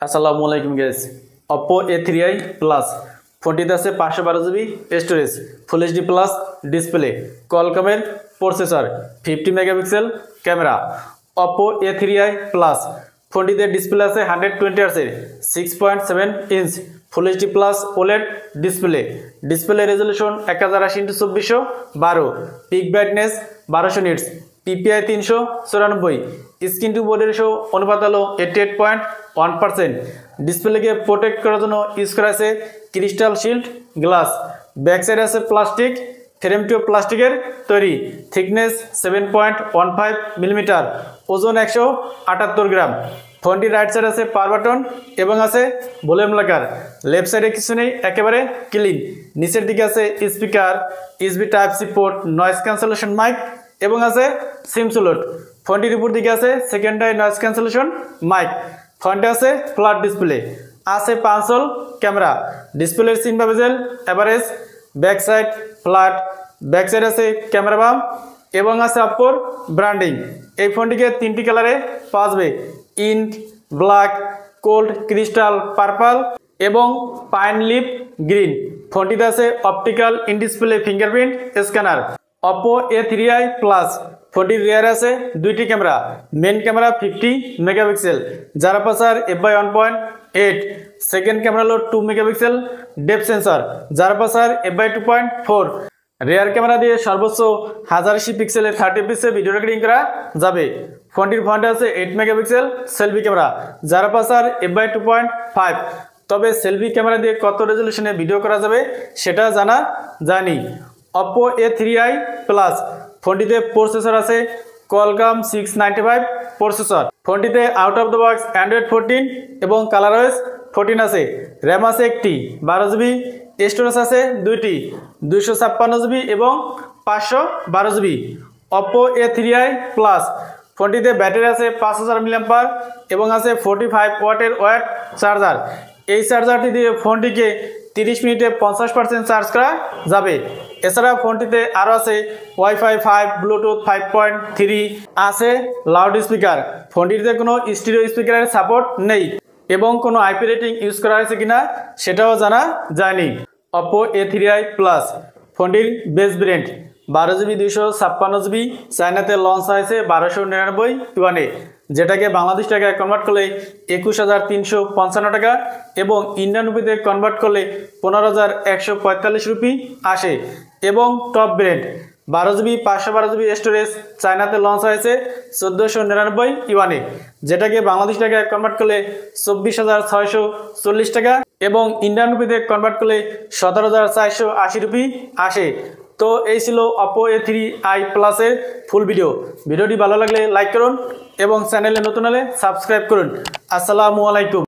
আসসালামু আলাইকুম guys. Oppo A3i Plus ফোনটিতে আছে 512 GB storage, full HD plus display, কোয়ালকমের processor, 50 megapixel camera. Oppo A3i Plus ফোনটিতে ডিসপ্লে আছে 120 Hz 6.7 inch full HD plus OLED display. Display resolution 1080x2412, peak brightness 1200 nits, PPI 394, screen to body ratio অনুপাত হলো 88.1%। ডিসপ্লেকে protect করার জন্য use করা আছে crystal shield glass. Back side আছে plastic, ফ্রেমটিও প্লাস্টিকের তৈরি, থিকনেস 7.15 মিলিমিটার, ওজন 178 গ্রাম। ফোনটির রাইট সাইড আছে পাওয়ার বাটন এবং আছে ভলিউম লাগার। লেফট সাইডে কিছু নেই, একেবারে ক্লিন। নিচের দিকে আছে speaker, USB Type-C port, noise cancellation mic এবং আছে সিম স্লট। ফোনটির উপর দিকে আছে সেকেন্ডারি নয়েজ ক্যান্সেলেশন মাইক। ফ্রন্টে আছে ফ্ল্যাট ডিসপ্লে, আছে 5 ক্যামেরা। ডিসপ্লের সিনভা bezel average, back side flat, back side আছে ক্যামেরা বাম এবং আছে অপ্পোর ব্র্যান্ডিং। এই ফোনটিকে 3টি কালারে পাওয়া যাবে, Inc, black, cold crystal purple এবং পাইন লিপ গ্রিন। ফোনটিতে আছে optical in display fingerprint scanner. Oppo A3i Plus ফোনটির রিয়ার আছে 2টি ক্যামেরা, মেন ক্যামেরা 50 মেগাপিক্সেল, যার আপারচার f/1.8, সেকেন্ড ক্যামেরা হলো 2 মেগাপিক্সেল ডেপথ সেন্সর, যার আপারচার f/2.4। রিয়ার ক্যামেরা দিয়ে সর্বোচ্চ 1080 পিক্সেলের 30 fps ভিডিও রেকর্ডিং করা যাবে। ফোনটির ফ্রন্টে আছে 8 মেগাপিক্সেল সেলফি ক্যামেরা, যার আপারচার f/2.5। তবে সেলফি ক্যামেরা দিয়ে কত রেজলিউশনে ভিডিও করা যাবে সেটা জানা যায়নি। Oppo A3i Plus ফোনটিতে প্রসেসর আছে Qualcomm 695 প্রসেসর। ফোনটিতে out of the box Android 14 এবং ColorOS 14 আছে। র্যাম আছে 1টি, 12 জিবি, স্টোরেজ আছে 2টি, 256 জিবি এবং 512 জিবি। Oppo A3i Plus ফোনটিতে ব্যাটারি আছে 5000 mAh এবং আছে 45 ওয়াটের ওয়্যার চার্জার। এই চার্জারটি দিয়ে ফোনটিকে 30 মিনিটে 50% চার্জ করা যাবে। এছাড়া ফোনটিতে আরও আছে ওয়াইফাই 5, ব্লুটুথ 5.3, আছে লাউড স্পিকার। ফোনটিতে কোনো স্টিরিও স্পিকারের সাপোর্ট নেই এবং কোনো IP রেটিং ইউজ করা হয়েছে কিনা সেটাও জানা যায়নি। Oppo A3i Plus ফোনটির বেস ভেরিয়েন্ট 12 জিবি 256 জিবি, চায়নাতে লঞ্চ হয়েছে 1299 ইউয়ানে, যেটাকে বাংলাদেশ টাকায় কনভার্ট করলে 21,355 টাকা এবং ইন্ডিয়ান রুপিতে কনভার্ট করলে 15,145 রুপি আসে। এবং top brand 12 GB 512 GB storage, চায়নাতে লঞ্চ হয়েছে 1499 ইউয়ানে, যেটাকে বাংলাদেশ টাকায় কনভার্ট করলে 24,640 টাকা এবং ইন্ডিয়ান রুপিতে কনভার্ট করলে 17,480 রুপি আসে। তো এই ছিল Oppo A3i Plus এর ফুল ভিডিও। ভিডিওটি ভালো লাগলে লাইক করুন এবং চ্যানেলে নতুন হলে সাবস্ক্রাইব করুন। আসসালামু আলাইকুম।